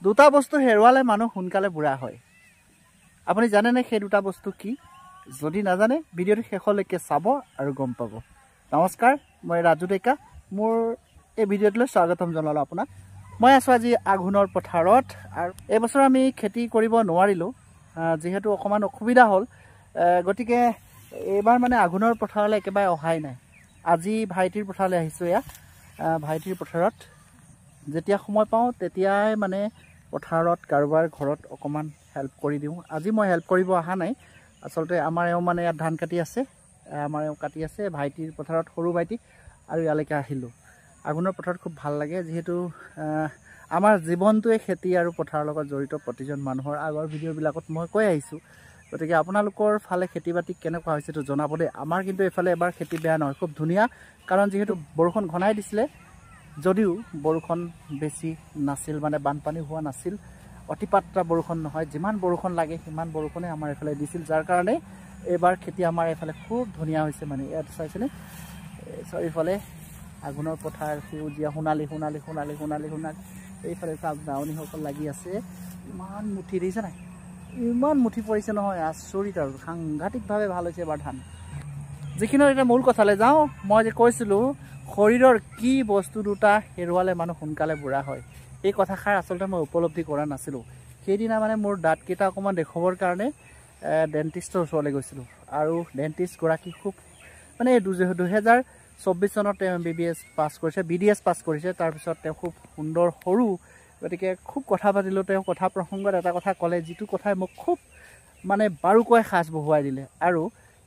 দুটা বস্তু হেৰুৱালে মানুহ সোনকালে বুঢ়া হয়। আপুনি জানেনে সেই দুটা বস্তু কি? যদি নাজানে ভিডিঅ'টো শেষলৈকে চাব আৰু গম পাব। নমস্কাৰ, মই ৰাজু ডেকা। মোৰ এই ভিডিঅ'টোলৈ স্বাগতম জনালোঁ আপোনাক। মই আছোঁ আজি আঘোণৰ পথাৰত আৰু এইবছৰ আমি খেতি কৰিব নোৱাৰিলোঁ, যিহেতু অকণমান অসুবিধা হ'ল। গতিকে এইবাৰ মানে আঘোণৰ পথাৰলৈ একেবাৰে অহাই নাই। আজি ভাইটিৰ পথাৰলৈ আহিছোঁ। ভাইটিৰ পথাৰত যেতিয়া সময় পাওঁ তেতিয়াই মানে পথাৰত কাৰোবাৰ ঘৰত অকণমান হেল্প কৰি দিওঁ। আজি মই হেল্প কৰিব অহা নাই। আচলতে আমাৰ এওঁ মানে ইয়াত ধান কাটি আছে, কাটি আছে ভাইটিৰ পথাৰত, সৰু ভাইটি, আৰু ইয়ালৈকে আহিলোঁ। আঘোণৰ পথাৰত খুব ভাল লাগে, যিহেতু আমাৰ জীৱনটোৱে খেতি আৰু পথাৰৰ লগত জড়িত। প্ৰতিজন মানুহৰ আগৰ ভিডিঅ'বিলাকত মই কৈ আহিছোঁ। গতিকে আপোনালোকৰ ফালে খেতি বাতি কেনেকুৱা হৈছেতো জনাব দেই। আমাৰ কিন্তু এইফালে এবাৰ খেতি বেয়া নহয়, খুব ধুনীয়া। কাৰণ যিহেতু বৰষুণ ঘনাই দিছিলে, যদিও বৰষুণ বেছি নাছিল, মানে বানপানী হোৱা নাছিল, অতিপাত্ৰা বৰষুণ নহয়, যিমান বৰষুণ লাগে সিমান বৰষুণে আমাৰ এইফালে দিছিল, যাৰ কাৰণে এইবাৰ খেতি আমাৰ এইফালে খুব ধুনীয়া হৈছে। মানে ইয়াত চাইছেনে, চাৰিওফালে আঘোণৰ পথাৰ, সেউজীয়া, সোণালী সোণালী সোণালী সোণালী সোণালী। এইফালে চাওক দাৱনীসকল লাগি আছে, ইমান মুঠি দিছে নাই, ইমান মুঠি পৰিছে নহয়, আচৰিত আৰু সাংঘাতিকভাৱে ভাল হৈছে এবাৰ ধান। যিখিনি এতিয়া মূল কথালৈ যাওঁ, মই যে কৈছিলোঁ শৰীৰৰ কি বস্তু দুটা হেৰুৱালে মানুহ সোনকালে বুঢ়া হয়, এই কথাষাৰ আচলতে মই উপলব্ধি কৰা নাছিলোঁ। সেইদিনা মানে মোৰ দাঁতকেইটা অকণমান দেখুৱাবৰ কাৰণে ডেণ্টিষ্টৰ ওচৰলৈ গৈছিলোঁ, আৰু ডেণ্টিষ্টগৰাকী খুব মানে 2024 চনত তেওঁ MBBS পাছ কৰিছে, BDS পাছ কৰিছে। তাৰপিছত তেওঁ খুব সুন্দৰ সৰু, গতিকে খুব কথা পাতিলোঁ। তেওঁ কথা প্ৰসংগত এটা কথা ক'লে, যিটো কথাই মোক খুব মানে বাৰুকৈ সাজ বহুৱাই দিলে, আৰু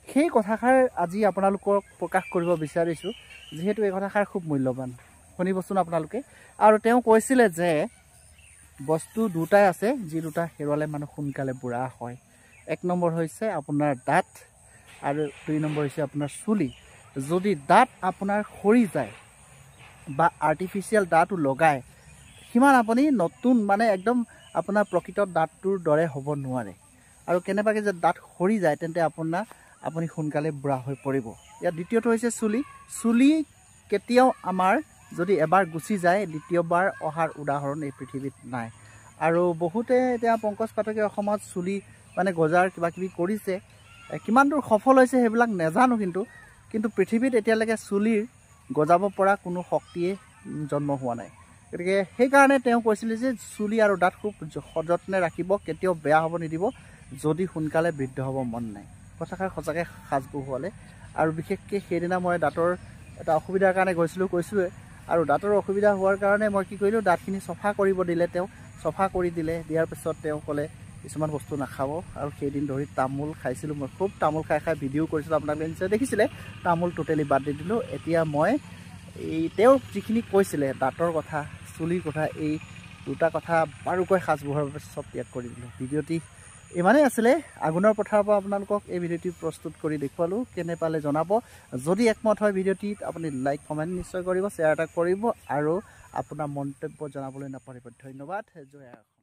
সেই কথাষাৰ আজি আপোনালোকক প্ৰকাশ কৰিব বিচাৰিছোঁ, যিহেতু এই কথাষাৰ খুব মূল্যৱান। শুনিবচোন আপোনালোকে। আৰু তেওঁ কৈছিলে যে বস্তু দুটাই আছে, যি দুটা হেৰুৱালে মানুহ সোনকালে বুঢ়া হয়। 1 নম্বৰ হৈছে আপোনাৰ দাঁত, আৰু 2 নম্বৰ হৈছে আপোনাৰ চুলি। যদি দাঁত আপোনাৰ সৰি যায় বা আৰ্টিফিচিয়েল দাঁতো লগায়, সিমান আপুনি নতুন মানে একদম আপোনাৰ প্ৰকৃত দাঁতটোৰ দৰে হ'ব নোৱাৰে। আৰু কেনেবাকৈ যে দাঁত সৰি যায় তেন্তে আপুনি সোনকালে বুঢ়া হৈ পৰিব। ইয়াত দ্বিতীয়টো হৈছে চুলি। চুলি কেতিয়াও আমাৰ যদি এবাৰ গুচি যায়, দ্বিতীয়বাৰ অহাৰ উদাহৰণ এই পৃথিৱীত নাই। আৰু বহুতে এতিয়া পংকজ পাঠকে অসমত চুলি মানে গজাৰ কিবা কিবি কৰিছে, কিমান দূৰ সফল হৈছে সেইবিলাক নাজানো, কিন্তু পৃথিৱীত এতিয়ালৈকে চুলিৰ গজাব পৰা কোনো শক্তিয়ে জন্ম হোৱা নাই। গতিকে সেইকাৰণে তেওঁ কৈছিলে যে চুলি আৰু দাঁত খুব সযত্নে ৰাখিব, কেতিয়াও বেয়া হ'ব নিদিব, যদি সোনকালে বৃদ্ধ হ'ব মন নাই। কথাষাৰ সঁচাকৈ সাজ বহুৱালে। আৰু বিশেষকৈ সেইদিনা মই দাঁতৰ এটা অসুবিধাৰ কাৰণে কৈছোঁৱে, আৰু দাঁতৰ অসুবিধা হোৱাৰ কাৰণে মই কি কৰিলোঁ, দাঁতখিনি চফা কৰিব দিলে। তেওঁ চফা কৰি দিয়াৰ পিছত তেওঁ ক'লে কিছুমান বস্তু নাখাব, আৰু সেইদিন ধৰি তামোল খাইছিলোঁ। মই খুব তামোল খাই ভিডিঅ' কৰিছিলোঁ, আপোনালোকে নিশ্চয় দেখিছিলে। তামোল টোটেলি বাদ দি দিলোঁ। এতিয়া মই তেওঁ যিখিনি কৈছিলে দাঁতৰ কথা, চুলিৰ কথা, এই দুটা কথা বাৰুকৈ সাজ বহুৱাৰ বাবে চব ত্যাগ কৰি দিলোঁ। ভিডিঅ'টি ইমানেই আছিলে। আঘোণৰ পথাৰৰ পৰা আপোনালোকক এই ভিডিঅ'টি প্ৰস্তুত কৰি দেখুৱালোঁ। কেনে পালে জনাব। যদি একমত হয় ভিডিঅ'টিত আপুনি লাইক কমেণ্ট নিশ্চয় কৰিব, শ্বেয়াৰ এটা কৰিব, আৰু আপোনাৰ মন্তব্য জনাবলৈ নাপাহৰিব। ধন্যবাদ। জয় আই অসম।